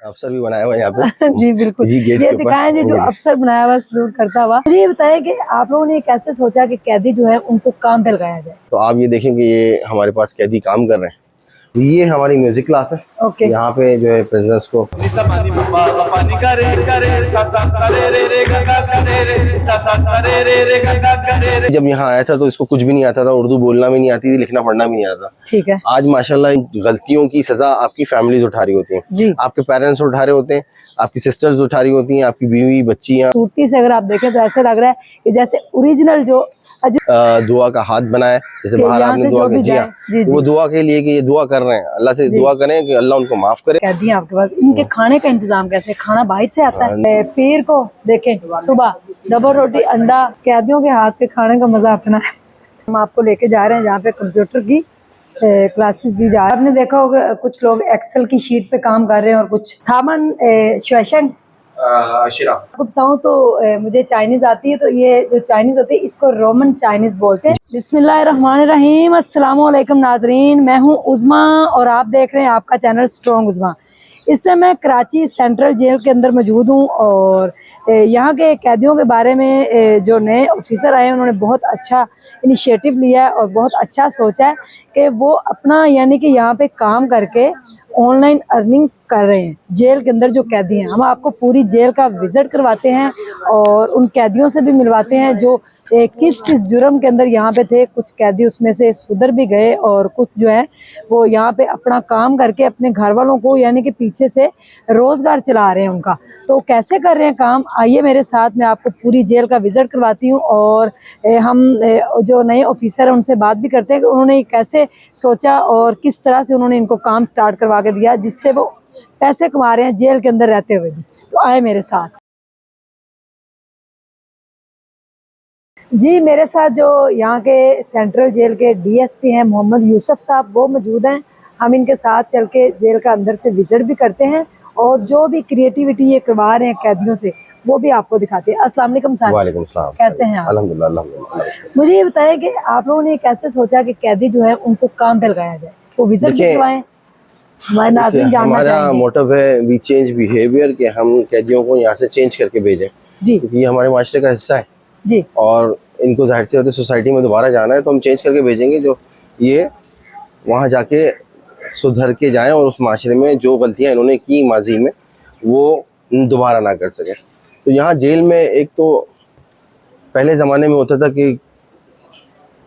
अफसर भी बनाया हुआ है यहाँ पे। जी बिल्कुल, जी गेट ये के दिखाएं जी जो अफसर बनाया हुआ सलूट करता हुआ। मुझे ये बताया कि आप लोगों ने कैसे सोचा कि कैदी जो है उनको काम पे लगाया जाए? तो आप ये देखेंगे ये हमारे पास कैदी काम कर रहे हैं। ये हमारी म्यूजिक क्लास है। ओके। यहाँ पे जो है प्रिजनर्स को जब यहाँ आया था तो इसको कुछ भी नहीं आता था, उर्दू बोलना भी नहीं आती थी, लिखना पढ़ना भी नहीं आता था। ठीक है। आज माशाल्लाह इन गलतियों की सजा आपकी फैमिलीज उठा रही होती हैं जी। आपके पेरेंट्स उठा रहे होते हैं, आपकी सिस्टर्स उठा रही होती हैं, आपकी बीवी बच्चियाँ। खूबसूरती से अगर आप देखें तो ऐसे लग रहा है कि जैसे ओरिजिनल जो दुआ का हाथ बनाया, जैसे बाहर आपने दुआ की। जी हाँ, वो दुआ के लिए कि ये दुआ कर रहे हैं, अल्लाह से दुआ करें कि अल्लाह उनको माफ करे। कैदी हैं आपके पास, इनके खाने का इंतजाम कैसे? खाना बाहर से आता है? पीर को देखें सुबह डबल रोटी अंडा, कैदियों के हाथ के खाने का मजा अपना है। हम आपको लेके जा रहे हैं जहाँ पे कंप्यूटर की क्लासेस दी जा रही है। आपने देखा होगा कुछ लोग एक्सेल की शीट पे काम कर रहे हैं और कुछ थामन श्वेशन आपको बताऊं तो मुझे चाइनीज आती है, तो ये जो चाइनीज होती है इसको रोमन चाइनीज बोलते हैं। बिस्मिल्लाहिर्रहमानिर्रहीम, अस्सलाम वालेकुम नाजरीन, मैं हूं उज़मा और आप देख रहे हैं आपका चैनल स्ट्रॉन्ग उज़मा। इस टाइम मैं कराची सेंट्रल जेल के अंदर मौजूद हूं और यहाँ के कैदियों के बारे में जो नए ऑफिसर आए हैं उन्होंने बहुत अच्छा इनिशिएटिव लिया है और बहुत अच्छा सोचा है कि वो अपना यानी कि यहाँ पे काम करके ऑनलाइन अर्निंग कर रहे हैं। जेल के अंदर जो कैदी हैं, हम आपको पूरी जेल का विजिट करवाते हैं और उन कैदियों से भी मिलवाते हैं जो किस किस जुर्म के अंदर यहाँ पे थे। कुछ कैदी उसमें से सुधर भी गए और कुछ जो है वो यहाँ पे अपना काम करके अपने घर वालों को यानी कि पीछे से रोजगार चला रहे हैं उनका। तो कैसे कर रहे हैं काम, आइए मेरे साथ, मैं आपको पूरी जेल का विजिट करवाती हूँ और हम जो नए ऑफिसर हैं उनसे बात भी करते हैं कि उन्होंने कैसे सोचा और किस तरह से उन्होंने इनको काम स्टार्ट करवा के दिया जिससे वो पैसे कमा रहे हैं जेल के अंदर रहते हुए भी। तो आए मेरे साथ। जी मेरे साथ जो यहाँ के सेंट्रल जेल के डीएसपी हैं मोहम्मद यूसुफ साहब, वो मौजूद हैं। हम इनके साथ चल के जेल का अंदर से विजिट भी करते हैं और जो भी क्रिएटिविटी ये करवा रहे हैं कैदियों से वो भी आपको दिखाते हैं। अस्सलाम वालेकुम सर। वालेकुम सलाम। कैसे हैं आप? अल्हम्दुलिल्लाह अल्हम्दुलिल्लाह। मुझे ये बताया कि आप लोगों ने कैसे सोचा कि कैदी जो है उनको काम पे लगाया जाए, वो विजिट भी करवाएं, हमारे नाज़रीन जानना चाहेंगे। हमारा मोटिव है वी चेंज बिहेवियर, कि हम कैदियों को यहाँ से चेंज करके भेजें जी, क्योंकि ये हमारे माशरे का हिस्सा है जी। और इनको जाहिर सी होती सोसाइटी में दोबारा जाना है, तो हम चेंज करके भेजेंगे जो ये वहाँ जाके सुधर के जाएं और उस माशरे में जो गलतियाँ इन्होंने की माजी में वो दोबारा ना कर सकें। तो यहाँ जेल में एक तो पहले ज़माने में होता था कि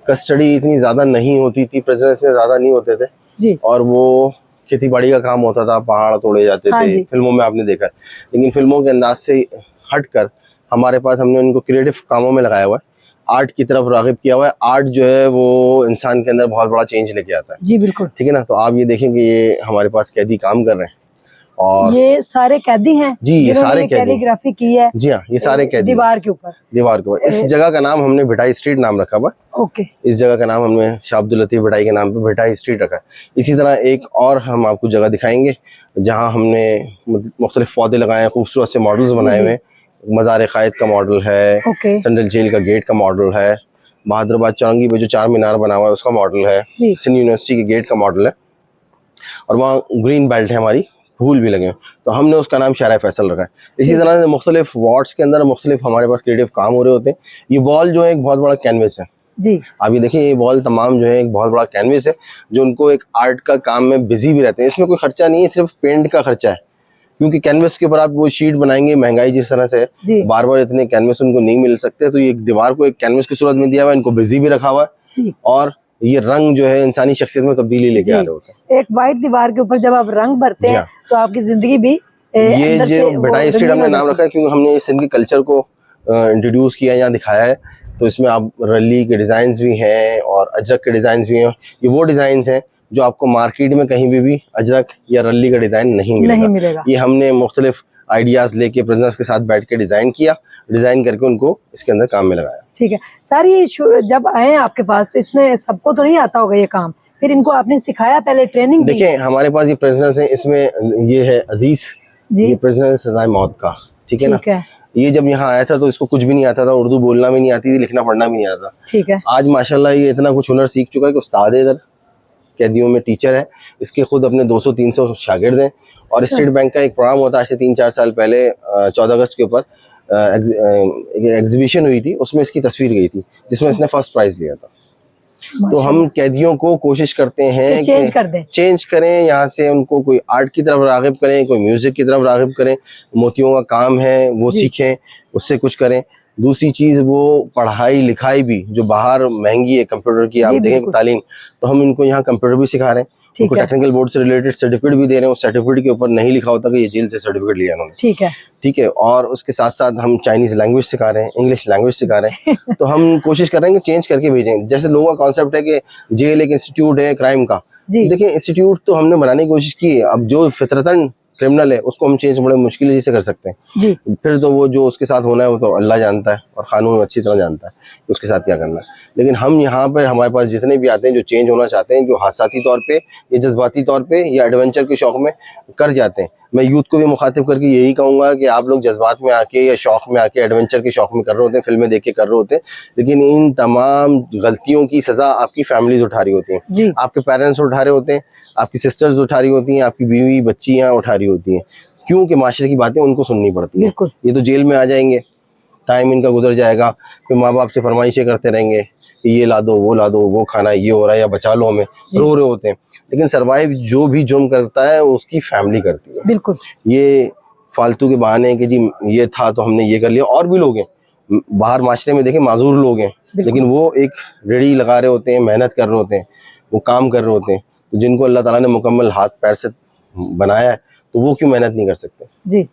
कस्टडी इतनी ज़्यादा नहीं होती थी, प्रिजनर्स इतने ज़्यादा नहीं होते थे जी। और वो खेती बाड़ी का काम होता था, पहाड़ तोड़े जाते थे, फिल्मों में आपने देखा है। लेकिन फिल्मों के अंदाज से हटकर हमारे पास हमने उनको क्रिएटिव कामों में लगाया हुआ है, आर्ट की तरफ राग़िब किया हुआ है। आर्ट जो है वो इंसान के अंदर बहुत बड़ा चेंज लेके आता है। जी बिल्कुल, ठीक है ना। तो आप ये देखेंगे ये हमारे पास कैदी काम कर रहे हैं और ये सारे कैदी हैं जी, ये सारे कैलीग्राफी की है। जी हाँ, ये सारे कैदी दीवार के ऊपर। इस जगह का नाम हमने भिटाई स्ट्रीट नाम रखा हुआ है। ओके। इस जगह का नाम हमने शाह अब्दुल लतीफ भिटाई के नाम पे भिटाई स्ट्रीट रखा है। इसी तरह एक और हम आपको जगह दिखाएंगे जहाँ हमने मुख्तलिफ पौधे लगाए हैं, खूबसूरत से मॉडल्स बनाए हुए हैं। मज़ार क़ायद का मॉडल है, सेंट्रल जेल का गेट का मॉडल है, बहादुराबाद चौरंगी पे जो चार मीनार बना हुआ है उसका मॉडल है, सिंध यूनिवर्सिटी के गेट का मॉडल है और वहाँ ग्रीन बेल्ट है हमारी, फूल भी लगे हैं, तो हमने उसका नाम शारा फैसल रखा है। इसी तरह से मुख्तलिफ वार्ड्स के अंदर मुख्तलिफ हमारे पास क्रिएटिव काम हो रहे होते हैं। ये वॉल जो है एक बहुत बड़ा कैनवस है जी। आप ये देखिए, ये वॉल तमाम जो है एक बहुत बड़ा कैनवस है जो उनको एक आर्ट का काम में बिजी भी रहते हैं। इसमें कोई खर्चा नहीं है, सिर्फ पेंट का खर्चा है क्योंकि कैनवस के ऊपर आप वो शीट बनाएंगे, महंगाई जिस तरह से है, बार बार इतने कैनवस उनको नहीं मिल सकते, तो ये दीवार को एक कैनवस की सूरत में दिया हुआ है, इनको बिजी भी रखा हुआ है और ये रंग जो है इंसानी शख्सियत में तब्दीली लेके आ रहे होते हैं। एक वाइट दीवार के ऊपर जब आप रंग भरते हैं तो आपकी जिंदगी भी ये जो भिटाई स्ट्रीट हमने नाम रखा है क्योंकि हमने इस सिंध के कल्चर को इंट्रोड्यूस किया, यहाँ दिखाया है। तो इसमें आप रली के डिज़ाइन भी हैं और अजरक के डिज़ाइन भी हैं। ये वो डिज़ाइन हैं जो आपको मार्केट में कहीं भी अजरक या रली का डिज़ाइन नहीं मिलेगा। ये हमने मुख्तलिफ आइडियाज़ लेके प्रिजनर्स के साथ बैठ के डिज़ाइन करके उनको इसके अंदर काम में लगाया। ठीक है सर, ये जब आए आपके पास तो इसमें सबको तो नहीं आता होगा ये काम, फिर इनको आपने सिखाया, पहले ट्रेनिंग दी? देखिए हमारे पास ये प्रिजनर्स हैं, इसमें ये है अजीज, ये प्रिजनर सजाए मौत का, ठीक है ना। ये जब यहाँ आया था तो इसको कुछ भी नहीं आता था, उर्दू बोलना भी नहीं आती थी, लिखना पढ़ना भी नहीं आता था। ठीक है। आज माशाल्लाह ये इतना कुछ हुनर सीख चुका है कि उस्ताद है इधर, कैदियों में टीचर है, इसके खुद अपने 200-300 शागिर्द हैं। और स्टेट बैंक का एक प्रोग्राम होता है, आज से 3-4 साल पहले 14 अगस्त के ऊपर एग्जीबिशन हुई थी, उसमें इसकी तस्वीर गई थी जिसमें इसने फर्स्ट प्राइज लिया था। तो हम कैदियों को कोशिश करते हैं चेंज कर दें, चेंज करें, यहाँ से उनको कोई आर्ट की तरफ राग़िब करें, कोई म्यूजिक की तरफ राग़िब करें, मोतियों का काम है वो सीखें, उससे कुछ करें। दूसरी चीज़ वो पढ़ाई लिखाई भी जो बाहर महंगी है कंप्यूटर की, आप देखें तालीम, तो हम इनको यहाँ कंप्यूटर भी सिखा रहे हैं, उनको टेक्निकल बोर्ड से रिलेटेड सर्टिफिकेट भी दे रहे हैं। उस सर्टिफिकेट के ऊपर नहीं लिखा होता कि ये जेल से सर्टिफिकेट लिया उन्होंने, ठीक है। और उसके साथ साथ हम चाइनीज लैंग्वेज सिखा रहे हैं, इंग्लिश लैंग्वेज सिखा रहे हैं। तो हम कोशिश कर रहे हैं कि चेंज करके भेजें। जैसे लोगों का कॉन्सेप्ट है कि जेल एक इंस्टीट्यूट है क्राइम का, देखिए इंस्टीट्यूट तो हमने बनाने की कोशिश की है, अब जो फितरतन क्रिमिनल है उसको हम चेंज बड़े मुश्किल से कर सकते हैं जी। फिर तो वो जो उसके साथ होना है वो तो अल्लाह जानता है और कानून अच्छी तरह जानता है उसके साथ क्या करना है। लेकिन हम यहाँ पर हमारे पास जितने भी आते हैं जो चेंज होना चाहते हैं, जो हादसाती तौर पे या जज्बाती तौर पे या एडवेंचर के शौक में कर जाते हैं, मैं यूथ को भी मुखातिब करके यही कहूँगा कि आप लोग जज्बात में आके या शौक में आके एडवेंचर के शौक में कर रहे होते हैं, फिल्में देख के कर रहे होते हैं, लेकिन इन तमाम गलतियों की सज़ा आपकी फैमिलीज उठा रही होती हैं, आपके पेरेंट्स उठा रहे होते हैं, आपकी सिस्टर्स उठा रही होती हैं, आपकी बीवी बच्चियाँ उठा रही होती हैं, क्योंकि माशरे की बातें उनको सुननी पड़ती हैं। ये तो जेल में आ जाएंगे, टाइम इनका गुजर जाएगा, फिर माँ बाप से फरमाइशें करते रहेंगे कि ये ला दो, वो खाना, ये हो रहा है या बचा लो हमें, रो रहे होते हैं। लेकिन सरवाइव जो भी जुर्म करता है उसकी फैमिली करती है। बिल्कुल, ये फालतू के बहाने हैं कि जी ये था तो हमने ये कर लिया। और भी लोग हैं बाहर माशरे में, देखें माजूर लोग हैं, लेकिन वो एक रेडी लगा रहे होते हैं, मेहनत कर रहे होते हैं, वो काम कर रहे होते हैं, तो जिनको अल्लाह ताला ने मुकम्मल हाथ पैर से बनाया है तो वो क्यों मेहनत नहीं कर सकते।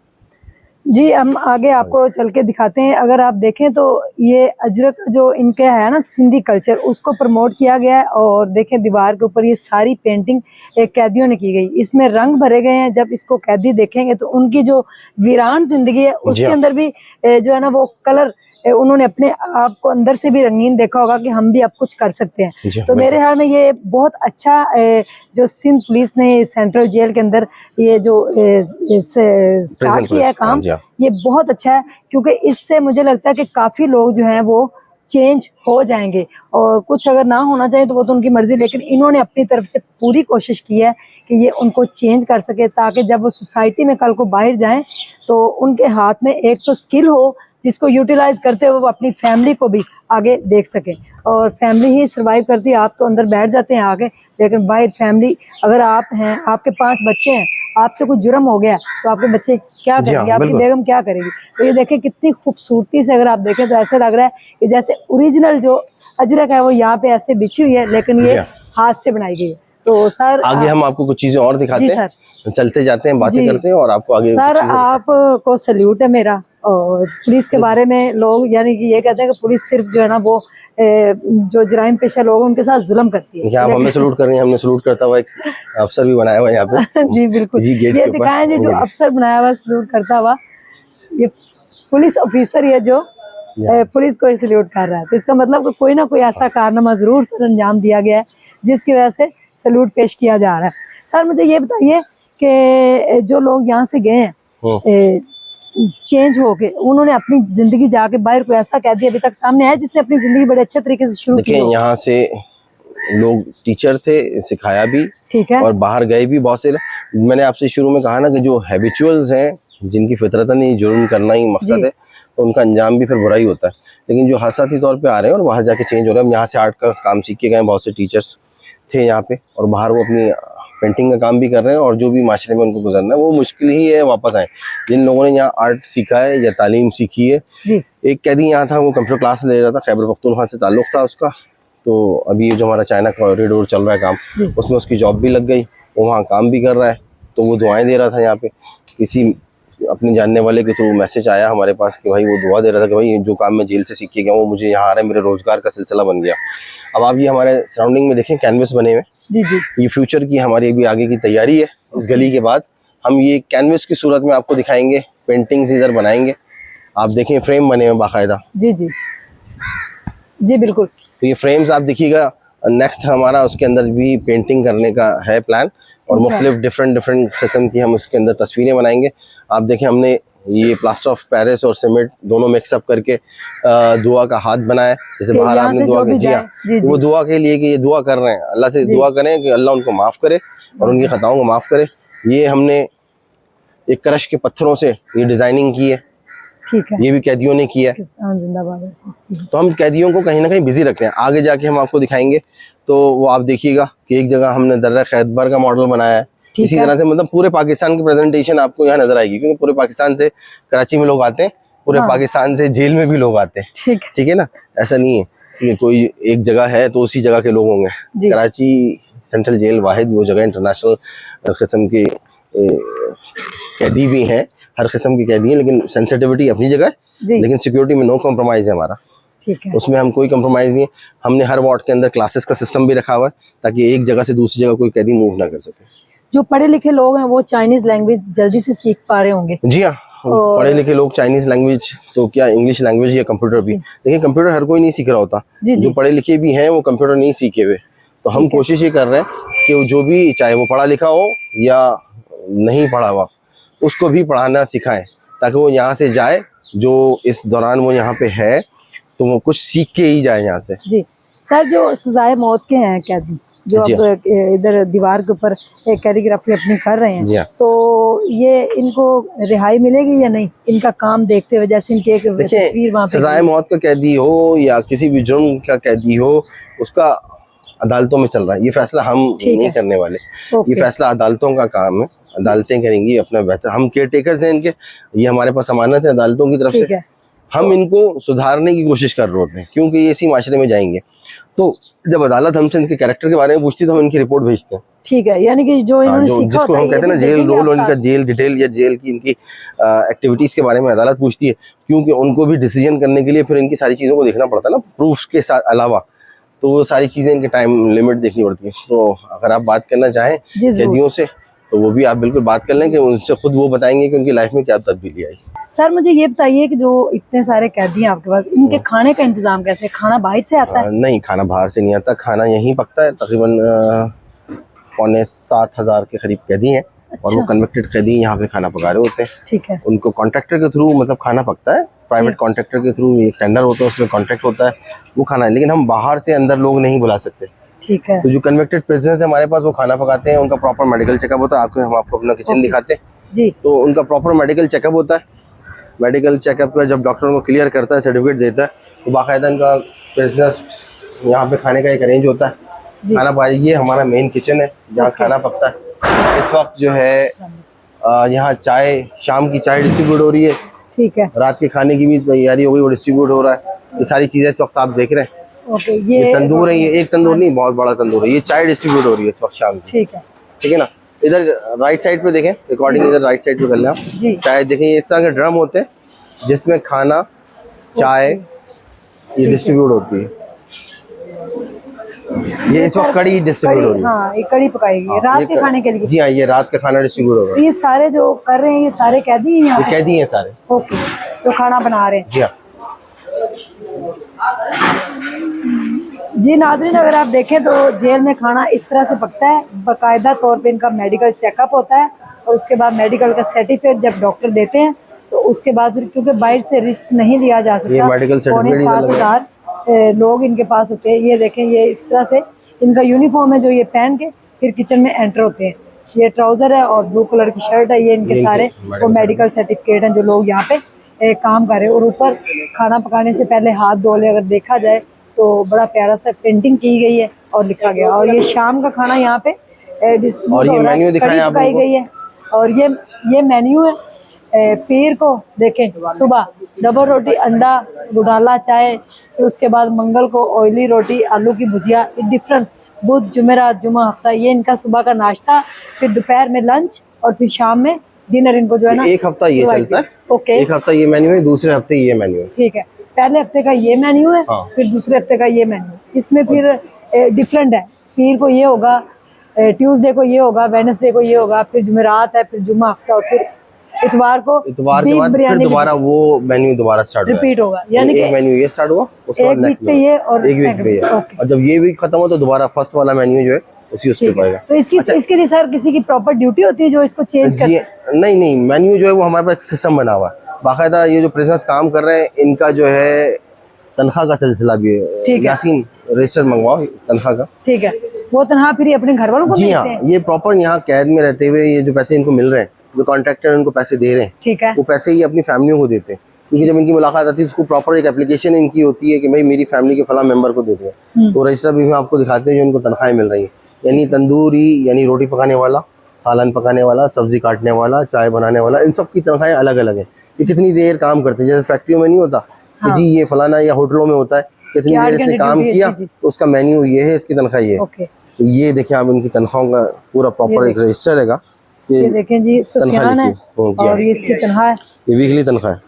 जी हम आगे आपको चल के दिखाते हैं। अगर आप देखें तो ये अजरक जो इनका है ना सिंधी कल्चर, उसको प्रमोट किया गया है। और देखें दीवार के ऊपर ये सारी पेंटिंग कैदियों ने की गई, इसमें रंग भरे गए हैं। जब इसको कैदी देखेंगे तो उनकी जो वीरान जिंदगी है उसके अंदर भी जो है ना वो कलर उन्होंने अपने आप को अंदर से भी रंगीन देखा होगा कि हम भी अब कुछ कर सकते हैं। तो मेरे ख्याल में ये बहुत अच्छा जो सिंध पुलिस ने सेंट्रल जेल के अंदर ये जो स्टार्ट किया है काम, ये बहुत अच्छा है, क्योंकि इससे मुझे लगता है कि काफ़ी लोग जो हैं वो चेंज हो जाएंगे। और कुछ अगर ना होना चाहिए तो वो तो उनकी मर्जी, लेकिन इन्होंने अपनी तरफ से पूरी कोशिश की है कि ये उनको चेंज कर सके, ताकि जब वो सोसाइटी में कल को बाहर जाएं तो उनके हाथ में एक तो स्किल हो जिसको यूटिलाइज करते हुए वो अपनी फैमिली को भी आगे देख सकें। और फैमिली ही सर्वाइव करती है। आप तो अंदर बैठ जाते हैं आगे, लेकिन बाहर फैमिली, अगर आप हैं, आपके 5 बच्चे हैं, आपसे कुछ जुर्म हो गया तो आपके बच्चे क्या करेंगे, आपकी बेगम क्या करेगी। तो ये देखें कितनी खूबसूरती से, अगर आप देखें तो ऐसे लग रहा है कि जैसे ओरिजिनल जो अजरक है वो यहाँ पे ऐसे बिछी हुई है, लेकिन ये हाथ से बनाई गई है। तो सर आगे हम आपको कुछ चीजें और दिखाते हैं, चलते जाते हैं, बातें करते हैं और आपको आगे। सर आपको सैल्यूट है मेरा। और पुलिस के बारे में लोग यानी कि ये कहते हैं कि पुलिस सिर्फ जो है ना वो जो जराइम पेशा लोग हैं उनके साथ जुल्म करती है। आप हमें सलूट कर रही हैं, हमने सलूट करता हुआ एक अफसर भी बनाया हुआ है यहाँ पे। जी बिल्कुल, ये दिखाएं जी, जो अफसर बनाया हुआ सलूट करता हुआ, ये पुलिस ऑफिसर है जो पुलिस को सल्यूट कर रहा है। तो इसका मतलब कोई ना कोई ऐसा कारनामा जरूर सर अंजाम दिया गया है जिसकी वजह से सल्यूट पेश किया जा रहा है। सर मुझे ये बताइए कि जो लोग यहाँ से गए हैं चेंज हो के, उन्होंने अपनी जिंदगी जाके बाहर कोई ऐसा कैदी अभी तक सामने है जिसने अपनी जिंदगी बड़े अच्छे तरीके से शुरू की? यहाँ से लोग टीचर थे, सिखाया भी, ठीक है, और बाहर गए भी बहुत से। मैंने आपसे शुरू में कहा ना कि जो हैबिचुअल्स हैं, जिनकी फितरतन ही जुर्म करना ही मकसद है, तो उनका अंजाम भी फिर बुरा ही होता है। लेकिन जो हादसाती तौर पे आ रहे हैं और बाहर जाके चेंज हो रहे हैं, हम यहाँ से आर्ट का काम सीख के गए, बहुत से टीचर्स थे यहाँ पे, और बाहर वो अपनी पेंटिंग का काम भी कर रहे हैं, और जो भी माशरे में उनको गुजरना है वो मुश्किल ही है वापस आए। जिन लोगों ने यहाँ आर्ट सीखा है या तालीम सीखी है, एक कैदी यहाँ था, वो कंप्यूटर क्लास ले रहा था, खैबर पख्तूनख्वा से ताल्लुक़ था उसका। तो अभी जो हमारा चाइना कॉरिडोर चल रहा है काम, उसमें उसकी जॉब भी लग गई, वो वहाँ काम भी कर रहा है। तो वो दुआएं दे रहा था यहाँ पे, किसी अपने जानने वाले के थ्रू मैसेज आया हमारे पास कि भाई वो दुआ दे रहा था कि भाई जो काम मैं जेल से सीख के गया वो मुझे यहाँ आ रहा है, मेरे रोज़गार का सिलसिला बन गया। अब आप ये हमारे सराउंडिंग में देखें, कैनवस बने हुए, जी, ये फ्यूचर की हमारी अभी आगे की तैयारी है। इस गली के बाद हम ये कैनवस की सूरत में आपको दिखाएंगे, पेंटिंग्स इधर बनाएंगे, आप देखें फ्रेम बने हुए बाकायदा। जी बिल्कुल। तो ये फ्रेम्स आप देखिएगा, नेक्स्ट हमारा उसके अंदर भी पेंटिंग करने का है प्लान, और मुख्तलिफ डिफरेंट किस्म की हम उसके अंदर तस्वीरें बनाएंगे। आप देखें हमने ये प्लास्टर ऑफ पेरिस और सीमेंट दोनों मिक्सअप करके दुआ का हाथ बनाया, जैसे कि बाहर यहाँ आपने से दुआ जो की। भी जी हाँ, जाए, जी वो जी दुआ के लिए कि ये दुआ कर रहे हैं, अल्लाह से दुआ करें कि अल्लाह उनको माफ़ करे और उनकी खताओं को माफ़ करे। ये हमने एक क्रश के पत्थरों से ये डिज़ाइनिंग की है, ठीक है। ये भी कैदियों ने किया है। पाकिस्तान जिंदाबाद है, SSP। तो हम कैदियों को कहीं ना कहीं बिजी रखते हैं। आगे जाके हम आपको दिखाएंगे, तो वो आप देखिएगा कि एक जगह हमने दर्रा खैबर का मॉडल बनाया है। ठीक इसी है। तरह से मतलब पूरे पाकिस्तान की प्रेजेंटेशन आपको यहाँ नजर आएगी, क्योंकि पूरे पाकिस्तान से कराची में लोग आते हैं, पूरे हाँ। पाकिस्तान से जेल में भी लोग आते हैं। ठीक है। ठीक है ना, ऐसा नहीं है कि कोई एक जगह है तो उसी जगह के लोग होंगे। जी। कराची सेंट्रल जेल वाहिद वो जगह इंटरनेशनल किस्म की कैदी भी हैं, हर किस्म की कैदी हैं, लेकिन सेंसिटिविटी अपनी जगह है, जी। लेकिन सिक्योरिटी में नो कॉम्प्रोमाइज़ है हमारा। ठीक है। उसमें हम कोई कंप्रोमाइज़ नहीं है। हमने हर वार्ड के अंदर क्लासेस का सिस्टम भी रखा हुआ है, ताकि एक जगह से दूसरी जगह कोई कैदी मूव ना कर सके। जो पढ़े लिखे लोग हैं वो चाइनीज लैंग्वेज जल्दी से सीख पा रहे होंगे। जी हाँ, पढ़े लिखे लोग चाइनीज लैंग्वेज तो क्या, इंग्लिश लैंग्वेज या कंप्यूटर भी, लेकिन कंप्यूटर हर कोई नहीं सीख रहा होता। जी, जी। जो पढ़े लिखे भी हैं वो कंप्यूटर नहीं सीखे हुए। तो हम कोशिश ये कर रहे हैं कि वो जो भी, चाहे वो पढ़ा लिखा हो या नहीं पढ़ा हुआ, उसको भी पढ़ाना सिखाएं, ताकि वो यहाँ से जाए, जो इस दौरान वो यहाँ पे है तो वो कुछ सीख के ही जाए यहाँ से। जी सर, जो सजाए मौत के हैं कैदी, जो जी अब इधर दीवार के ऊपर कैलीग्राफी अपनी कर रहे जी हैं, हाँ। तो ये इनको रिहाई मिलेगी या नहीं, इनका काम देखते हुए? जैसे इनकी एक तस्वीर वहाँ पे सजाए मौत का कैदी हो या किसी भी जुर्म का कैदी हो, उसका अदालतों में चल रहा है। ये फैसला हम नहीं करने वाले, ये फैसला अदालतों का काम है, अदालतें करेंगी अपना बेहतर। हम केयर टेकर्स हैं इनके, ये हमारे पास अमानत है अदालतों की तरफ से। हम इनको सुधारने की कोशिश कर रहे होते हैं, क्योंकि ये इसी माशरे में जाएंगे। तो जब अदालत हमसे इनके कैरेक्टर के बारे में पूछती है तो हम इनकी रिपोर्ट भेजते हैं। ठीक है, यानी कि जो इन्होंने सीखा जिसको हम कहते हैं ना जेल रोल, और इनका जेल डिटेल या जेल की इनकी एक्टिविटीज के बारे में अदालत पूछती है, क्योंकि उनको भी डिसीजन करने के लिए फिर इनकी सारी चीज़ों को देखना पड़ता है ना, प्रूफ्स के साथ अलावा। तो वो सारी चीज़ें इनके टाइम लिमिट देखनी पड़ती है। तो अगर आप बात करना चाहें कैदियों से, तो वो भी आप बिल्कुल बात कर लें, कि उनसे खुद वो बताएंगे कि उनकी लाइफ में क्या तब्दीली आई। सर मुझे ये बताइए कि जो इतने सारे कैदी हैं आपके पास, इनके खाने का इंतजाम कैसे? खाना बाहर से आता है? नहीं, खाना बाहर से नहीं आता, खाना यहीं पकता है। तकरीबन 6,500 के करीब कैदी हैं। अच्छा। और वो कन्विक्टेड कैदी यहाँ पे खाना पका रहे होते हैं। ठीक है। उनको कॉन्ट्रैक्टर के थ्रू मतलब खाना पकता है, प्राइवेट कॉन्ट्रैक्टर के थ्रू, एक टेंडर होता है, उसमें कॉन्ट्रैक्ट होता है, वो खाना है। लेकिन हम बाहर से अंदर लोग नहीं बुला सकते। ठीक है। तो जो कन्विक्टेड प्रिजनर्स है हमारे पास, वो खाना पकाते हैं, उनका प्रॉपर मेडिकल चेकअप होता है। हम आपको अपना किचन दिखाते हैं जी। तो उनका प्रॉपर मेडिकल चेकअप होता है। मेडिकल चेकअप का जब डॉक्टर उनको क्लियर करता है, सर्टिफिकेट देता है, तो बाकायदा इनका प्रिजनर्स यहाँ पे खाने का एक अरेंज होता है। खाना पाई, ये हमारा मेन किचन है जहाँ खाना पकता है। इस वक्त जो है यहाँ चाय, शाम की चाय डिस्ट्रीब्यूट हो रही है। ठीक है। रात के खाने की भी तैयारी हो गई, वो डिस्ट्रीब्यूट हो रहा है। ये सारी चीज़ें इस वक्त आप देख रहे हैं। ओके, ये तंदूर है, ये एक तंदूर नहीं, बहुत बड़ा तंदूर है। ये चाय डिस्ट्रीब्यूट हो रही है इस वक्त शाम की। ठीक है ना। इधर राइट साइड पे देखें, रिकॉर्डिंग इधर राइट साइड पे कर लें आप। चाय देखें, ये इस तरह के ड्रम होते हैं जिसमें खाना, चाय ये डिस्ट्रीब्यूट होती है। ये इस वक्त कड़ी डिस्ट्रीब्यूट हो रही है। हाँ, ये कड़ी पकाएगी रात के खाने के लिए। जी हाँ, ये रात का खाना डिस्ट्रीब्यूट हो रहा है। ये सारे जो कर रहे हैं, ये सारे कैदी हैं? ये कैदी हैं सारे। ओके, तो खाना बना रहे हैं। जी हाँ। जी नाज़रीन, अगर आप देखें तो जेल में खाना इस तरह से पकता है। बाकायदा तौर पे इनका मेडिकल चेकअप होता है, और उसके बाद मेडिकल का सर्टिफिकेट जब डॉक्टर देते हैं, तो उसके बाद फिर, क्योंकि बाहर से रिस्क नहीं लिया जा सकता, 7,000 लोग इनके पास होते हैं। ये देखें, ये इस तरह से इनका यूनिफॉर्म है जो ये पहन के फिर किचन में एंटर होते हैं। ये ट्राउज़र है और ब्लू कलर की शर्ट है। ये इनके सारे वो मेडिकल सर्टिफिकेट हैं जो लोग यहाँ पे काम कर रहे हैं। और ऊपर खाना पकाने से पहले हाथ धो ले, अगर देखा जाए तो बड़ा प्यारा सा पेंटिंग की गई है और लिखा गया। और ये शाम का खाना यहाँ पे और ये मेन्यू दिखाएं आप लोगों को। गई है। और ये मेन्यू है। पीर को देखें, सुबह डबल रोटी, अंडा, गुडाला चाय, फिर उसके बाद मंगल को ऑयली रोटी, आलू की भुजिया, डिफरेंट। बुध, जुमेरात, जुमा, हफ्ता, ये इनका सुबह का नाश्ता, फिर दोपहर में लंच, और फिर शाम में डिनर इनको जो है ना। एक हफ्ता ये चलता है। ओके, एक हफ्ता ये मेन्यू है, दूसरे हफ्ते ये मेन्यू है। ठीक है, पहले हफ्ते का ये मेन्यू है। हाँ। फिर दूसरे हफ्ते का ये मेन्यू। इसमें फिर डिफरेंट है। पीर को ये होगा, ट्यूसडे को ये होगा, वेडनेसडे को ये होगा, फिर जुमेरात है, फिर जुम्मा, हफ्ता, और फिर इतवार के बाद फिर दोबारा वो मेन्यू दोबारा स्टार्ट रिपीट होगा। यानी कि एक मेन्यू ये स्टार्ट हुआ, उसके बाद नेक्स्ट पे ये, और एक वीक पे ये। और जब ये वीक खत्म हो तो दोबारा फर्स्ट वाला मेन्यू जो है उसी उसके पड़ेगा। तो इसके लिए सर किसी की प्रॉपर ड्यूटी होती है जो इसको चेंज जी नहीं, मेन्यू जो है वो हमारे पास एक सिस्टम बना हुआ है बाकायदा। ये जो प्रिजनर्स काम कर रहे हैं इनका जो है तनख्वाह का सिलसिला भी है। यासीन रजिस्टर मंगवाओ तनख्वाह का। ठीक है, वो तनख्वाह फिर अपने घर वालों को जी मिलते हाँ, हैं? ये प्रॉपर यहाँ कैद में रहते हुए ये जो पैसे इनको मिल रहे हैं, जो कॉन्ट्रैक्टर उनको पैसे दे रहे हैं, ठीक है, वो पैसे ये अपनी फैमिलियों को देते हैं। क्योंकि जब इनकी मुलाकात आती है उसको प्रॉपर एक एप्लीकेशन इनकी होती है कि भाई मेरी फैमिली के फला मेंबर को दे दें। तो रजिस्टर भी हम आपको दिखाते हैं जो इनको तनख्वाहें मिल रही है। यानी तंदूरी यानी रोटी पकाने वाला, सालन पकाने वाला, सब्जी काटने वाला, चाय बनाने वाला, इन सब की तनख्वाहें अलग अलग है। ये कितनी देर काम करते हैं, जैसे फैक्ट्रियों में नहीं होता कि जी ये फलाना, या होटलों में होता है कितनी देर इसने काम किया तो उसका मेन्यू ये है, इसकी तनख्वाह ये है। तो ये देखें आप इनकी तनख्वाहों का पूरा प्रॉपर एक रजिस्टर है। ये देखें जी, सुफियान है और ये इसकी तनख्वाह है, ये वीकली तनख्वाह है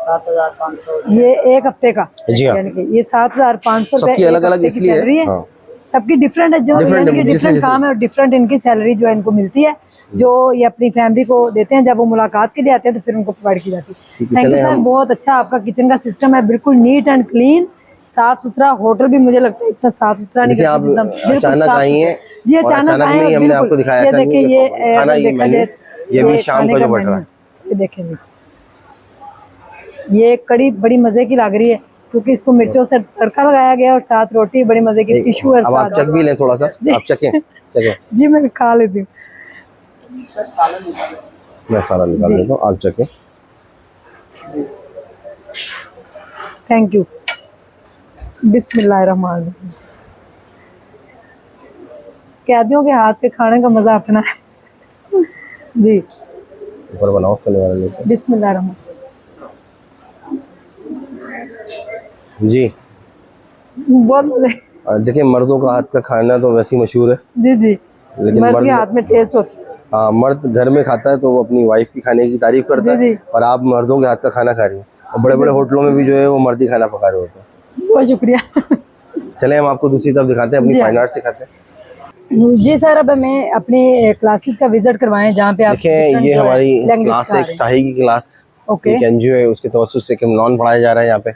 7,500। ये एक हफ्ते का जी हाँ, यानी कि ये 7,500 सबकी अलग अलग इसलिए है। हाँ। सबकी डिफरेंट है, जो डिफरेंट काम है और डिफरेंट इनकी सैलरी जो है इनको मिलती है, जो ये अपनी फैमिली को देते हैं। जब वो मुलाकात के लिए आते हैं तो फिर उनको प्रोवाइड की जाती है। थैंक यू सर, बहुत अच्छा आपका किचन का सिस्टम है, बिल्कुल नीट एंड क्लीन, साफ सुथरा। होटल भी मुझे लगता है इतना साफ सुथरा नहीं आप अचानक आई हैं जी, अचानक नहीं, हमने आपको दिखाया। ये देखिए, ये भी शाम का जो बट रहा है, ये देखें जी, ये कड़ी बड़ी मजे की लग रही है क्योंकि इसको मिर्चों से तड़का लगाया गया और साथ रोटी बड़ी मजे की। टिश्यू है, आप चख भी लें थोड़ा सा, आप चखें जी, मैं खा लेती हूँ। मैं सारा निकाल देता हूँ, आप चखें। Thank you. बिस्मिल्लाहिर्रहमानिर्रहीम। कैदियों के हाथ के खाने का मजा अपना है जी। ऊपर बनाओ वाला बिस्मिल्लाहिर्रहमान जी। बहुत मजे। देखिए मर्दों का हाथ का खाना तो वैसे ही मशहूर है जी जी, लेकिन मर्द के हाथ में टेस्ट होता है। हाँ, मर्द घर में खाता है तो वो अपनी वाइफ की खाने की तारीफ करता है, और आप मर्दों के हाथ का खाना खा रही हैं। और बड़े बड़े होटलों में भी जो है वो मर्दी खाना पका रहे होते हैं। बहुत शुक्रिया। चले हम आपको दूसरी तरफ दिखाते हैं, अपनी फाइन आर्ट सिखाते हैं। जी सर, अब हमें अपनी क्लासेस का विजिट करवाएं जहाँ पे आप देखें। ये हमारी क्लास है, शाही की क्लास, एक एनजीओ है, उसके तवज्जुह से किमनॉन पढ़ाया जा रहा है यहाँ पे,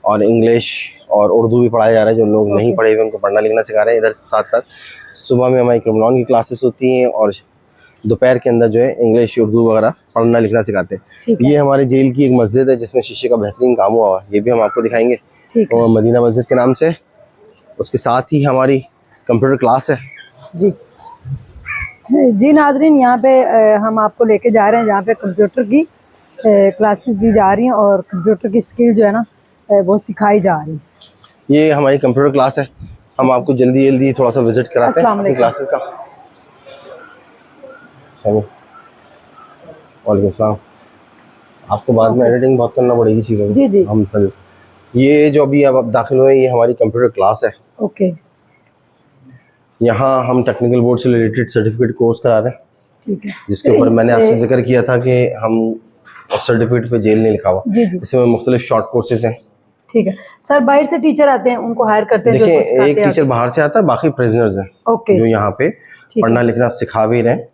और इंग्लिश और उर्दू भी पढ़ाया जा रहा है। जो लोग नहीं पढ़े हुए उनको पढ़ना लिखना सिखा रहे हैं। इधर साथ साथ सुबह में हमारी किमनॉन की क्लासेस होती हैं और दोपहर के अंदर जो है इंग्लिश उर्दू वगैरह पढ़ना लिखना सिखाते हैं। ये हमारे जेल की एक मस्जिद है जिसमें शीशे का बेहतरीन काम हुआ है, ये भी हम आपको दिखाएंगे, और मदीना मस्जिद के नाम से। उसके साथ ही हमारी कंप्यूटर क्लास है जी। जी नाजरीन, यहाँ पे हम आपको लेके जा रहे हैं जहाँ पे कंप्यूटर की क्लासेस दी जा रही हैं और कंप्यूटर की स्किल जो है ना वो सिखाई जा रही है। ये हमारी कंप्यूटर क्लास है, हम आपको जल्दी जल्दी थोड़ा सा विजिट कराते हैं अपनी क्लासेस का। वालेकुम सलाम। आपको बाद में एडिटिंग बहुत करना पड़ेगी चीज़ों में। जी जी। हम ये जो अभी अब दाखिल हुए, ये हमारी कंप्यूटर क्लास है। ओके। यहाँ हम टेक्निकल बोर्ड से रिलेटेड सर्टिफिकेट कोर्स करा रहे हैं। ठीक है। जिसके ऊपर मैंने आपसे जिक्र किया था कि हम सर्टिफिकेट पे जेल नहीं लिखा हुआ। जी जी। इसमें मुख्तलिफ शॉर्ट कोर्सेज हैं। ठीक है सर, बाहर से टीचर आते हैं, उनको हायर करते हैं? देखिए, एक टीचर बाहर से आता है, बाकी प्रिजनर्स हैं जो यहाँ पे पढ़ना लिखना सिखा भी रहे हैं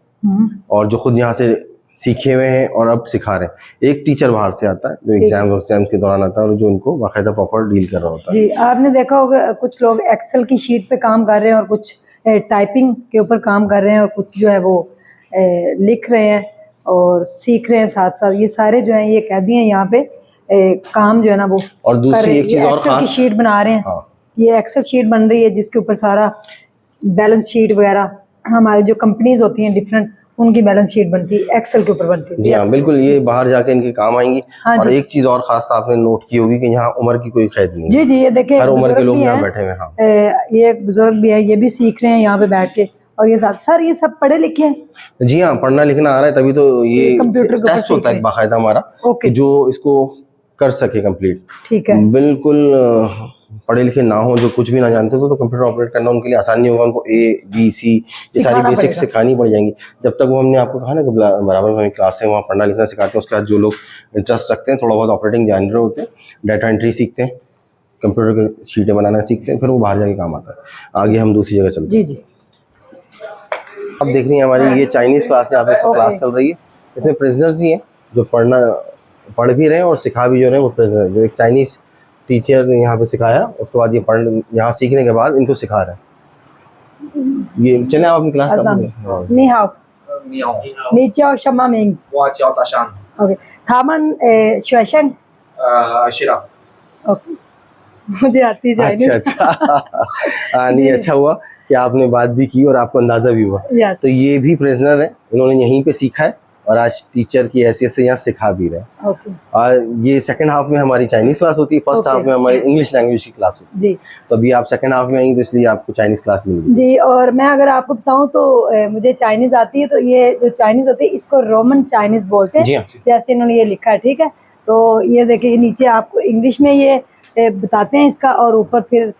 और जो खुद यहाँ से सीखे हुए हैं और अब सिखा रहे हैं। एक टीचर बाहर से आता है जो एग्जाम के दौरान आता है और जो इनको बाकायदा प्रॉपर डील कर रहा होता है। जी, आपने देखा होगा कुछ लोग एक्सेल की शीट पे काम कर रहे हैं और कुछ टाइपिंग के ऊपर काम कर रहे हैं और कुछ जो है वो लिख रहे हैं और सीख रहे हैं साथ साथ। ये सारे जो हैं ये कैदी हैं यहाँ पे, काम जो है ना वो। और दूसरी एक चीज और खास, की शीट बना रहे हैं। हाँ। ये एक्सेल शीट बन रही है जिसके ऊपर सारा बैलेंस शीट वगैरह, हमारे जो कंपनीज होती हैं डिफरेंट, उनकी बैलेंस शीट बनती है, एक्सेल के ऊपर बनती है। जी हाँ, बिल्कुल, ये बाहर जाके इनके काम आएंगी। हाँ, और एक चीज और खास आपने नोट की होगी कि यहाँ उम्र की कोई कैद नहीं। जी जी, ये देखिए हर उम्र के लोग यहाँ बैठे हुए हैं। हाँ। ये एक बुजुर्ग भी है, ये भी सीख रहे हैं यहाँ पे बैठ के। और ये साथ सर ये सब पढ़े लिखे हैं? जी हाँ, पढ़ना लिखना आ रहा है तभी तो ये कंप्यूटर टेस्ट होता है बाकायदा हमारा, जो इसको कर सके कंप्लीट। ठीक है। बिल्कुल पढ़े लिखे ना हो, जो कुछ भी ना जानते तो कंप्यूटर ऑपरेट करना उनके लिए आसान नहीं होगा। उनको ABC ये सारी बेसिक सिखानी पड़ जाएंगी। जब तक वो हमने आपको कहा ना कि बराबर में क्लास है, वहाँ पढ़ना लिखना सिखाते हैं। उसके बाद जो लोग इंटरेस्ट रखते हैं, थोड़ा बहुत ऑपरेटिंग जान रहे होते हैं, डाटा एंट्री सीखते हैं, कंप्यूटर की शीटें बनाना सीखते हैं, फिर वो बाहर जाके काम आता है। आगे हम दूसरी जगह चलते हैं। जी जी। अब देख रही हैं हमारी ये चाइनीज़ क्लास यहाँ पे क्लास चल रही है। इसमें प्रिजनर्स ही हैं जो पढ़ भी रहे हैं और सिखा भी जो रहे हैं। वो प्रिजनर जो एक चाइनीज़ टीचर ने यहाँ पे सिखाया, उसके बाद ये यहाँ सीखने के बाद इनको सिखा रहे हैं। ये चले आप अपनी क्लास अस्सलाम हाँ। नी हाओ 你好， नीचे और शम्मा मिंग्स 我叫大山， ओके थामन शुएशन 是的， ओके मुझे आती अच्छा चाइनीज अच्छा हाँ नहीं अच्छा हुआ कि आपने बात भी की और आपको अंदाजा भी हुआ। यस तो ये भी प्रिजनर है, इन्होंने यहीं पे सीखा है और आज टीचर की हैसियत से यहाँ सिखा भी रहे हैं। ओके और ये सेकंड हाफ में हमारी चाइनीज क्लास होती है, फर्स्ट Okay. हाफ में हमारी इंग्लिश लैंग्वेज की क्लास होती जी है। तो अभी आप सेकंड हाफ में आई तो इसलिए आपको चाइनीज क्लास मिल गई। जी और मैं अगर आपको बताऊं तो मुझे चाइनीज आती है, तो ये जो चाइनीज होती है इसको रोमन चाइनीज बोलते जी हैं, हाँ। जैसे इन्होंने ये लिखा है, ठीक है। तो ये देखिए नीचे आपको इंग्लिश में ये बताते हैं इसका, और ऊपर फिर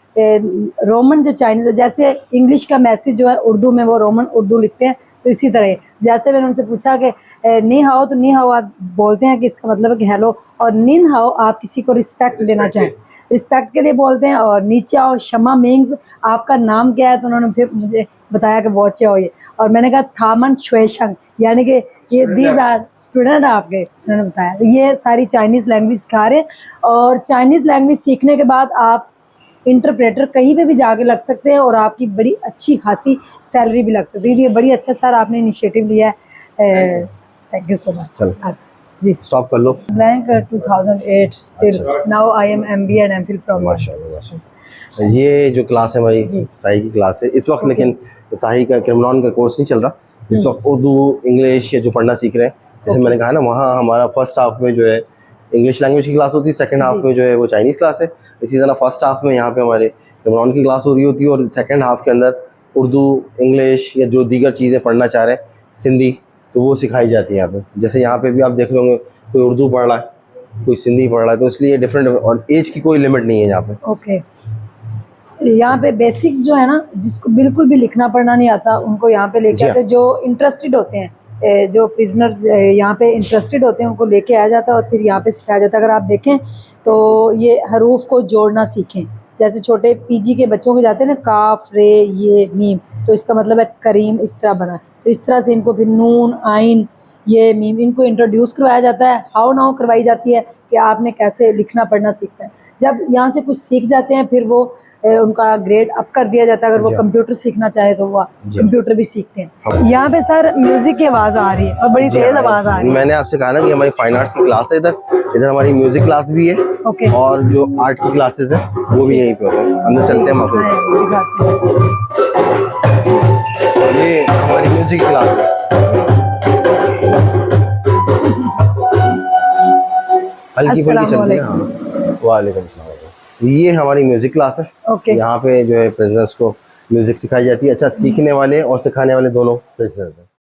रोमन जो चाइनीज है, जैसे इंग्लिश का मैसेज जो है उर्दू में वो रोमन उर्दू लिखते हैं, तो इसी तरह जैसे मैंने उनसे पूछा कि नी हाओ, तो नी हाओ आप बोलते हैं कि इसका मतलब है कि हेलो, और निन हाओ आप किसी को रिस्पेक्ट देना चाहें, रिस्पेक्ट के लिए बोलते हैं। और नीचे आओ शमा मिंग्स आपका नाम क्या है, तो उन्होंने फिर मुझे बताया कि वॉचे हो ये, और मैंने कहा थामन शुएशंग, यानी कि ये दीज आर स्टूडेंट आपके, उन्होंने बताया। तो ये सारी चाइनीज़ लैंग्वेज सिखा रहे हैं, और चाइनीज़ लैंग्वेज सीखने के बाद आप इंटरप्रेटर कहीं पे भी जाके लग सकते हैं, और आपकी बड़ी अच्छी खासी सैलरी भी लग सकती है। ये बड़ी अच्छा सर आपने इनिशिएटिव लिया है, थैंक यू सो मच। चलो। जी स्टॉप कर लो। Blank 2008 till now I am MBA and MPhil from माशाल्लाह माशाल्लाह। ये जो क्लास है हमारी साही की क्लास है इस वक्त, लेकिन साही का क्रिमिनल का कोर्स नहीं चल रहा इस वक्त। उर्दू इंग्लिश या जो पढ़ना सीख रहे हैं, जैसे मैंने कहा ना, वहाँ हमारा फर्स्ट हाफ में जो है इंग्लिश लैंग्वेज की क्लास होती है, सेकंड हाफ में जो है वो चाइनीज़ क्लास है। इसी तरह फर्स्ट हाफ में यहाँ पे हमारे क्रिमिनल की क्लास हो रही होती है, और सेकंड हाफ के अंदर उर्दू इंग्लिश या जो दीगर चीज़ें पढ़ना चाह रहे हैं, सिंधी, तो वो सिखाई जाती है यहाँ पे। जैसे यहाँ पे भी आप देख रहे होंगे कोई उर्दू पढ़ रहा है, कोई सिंधी पढ़ रहा है, तो इसलिए डिफरेंट, और एज की कोई लिमिट नहीं है यहाँ पे। ओके यहाँ पे बेसिक्स जो है ना, जिसको बिल्कुल भी लिखना पढ़ना नहीं आता उनको यहाँ पे लेके जी आते हैं, जो इंटरेस्टेड होते हैं, जो प्रिजनर्स यहाँ पे इंटरेस्टेड होते हैं उनको लेके आया जाता है, और फिर यहाँ पे सिखाया जाता है। अगर आप देखें तो ये हरूफ को जोड़ना सीखें, जैसे छोटे PG के बच्चों के जाते हैं ना, काफ रे ये मीम, तो इसका मतलब है करीम, इस तरह बना, तो इस तरह से इनको फिर नून आइन ये मीम, इनको इंट्रोड्यूस करवाया जाता है, हाउ नाउ करवाई जाती है कि आपने कैसे लिखना पढ़ना सीखना है। जब यहाँ से कुछ सीख जाते हैं फिर वो उनका ग्रेड अप कर दिया जाता है। अगर वो कंप्यूटर सीखना चाहे तो वो कंप्यूटर भी सीखते हैं। यहाँ पे सर म्यूजिक की आवाज़ आ रही है और बड़ी तेज आवाज़ आ रही है। मैंने आपसे कहा ना कि हमारी फाइन आर्ट्स की क्लास है, इधर हमारी म्यूजिक क्लास भी है, ओके और जो आर्ट की क्लासेस है वो भी यहीं पे होते हैं। अंदर चलते हैं आपको, दिखाते हैं। ये हमारी म्यूजिक की क्लास है। हल्की फुल्की चलती है। वालेकुम अस्सलाम। ये हमारी म्यूजिक क्लास है। ओके यहाँ पे जो है प्रिजनर्स को म्यूजिक सिखाई जाती है। अच्छा, सीखने वाले और सिखाने वाले दोनों प्रिजनर्स हैं।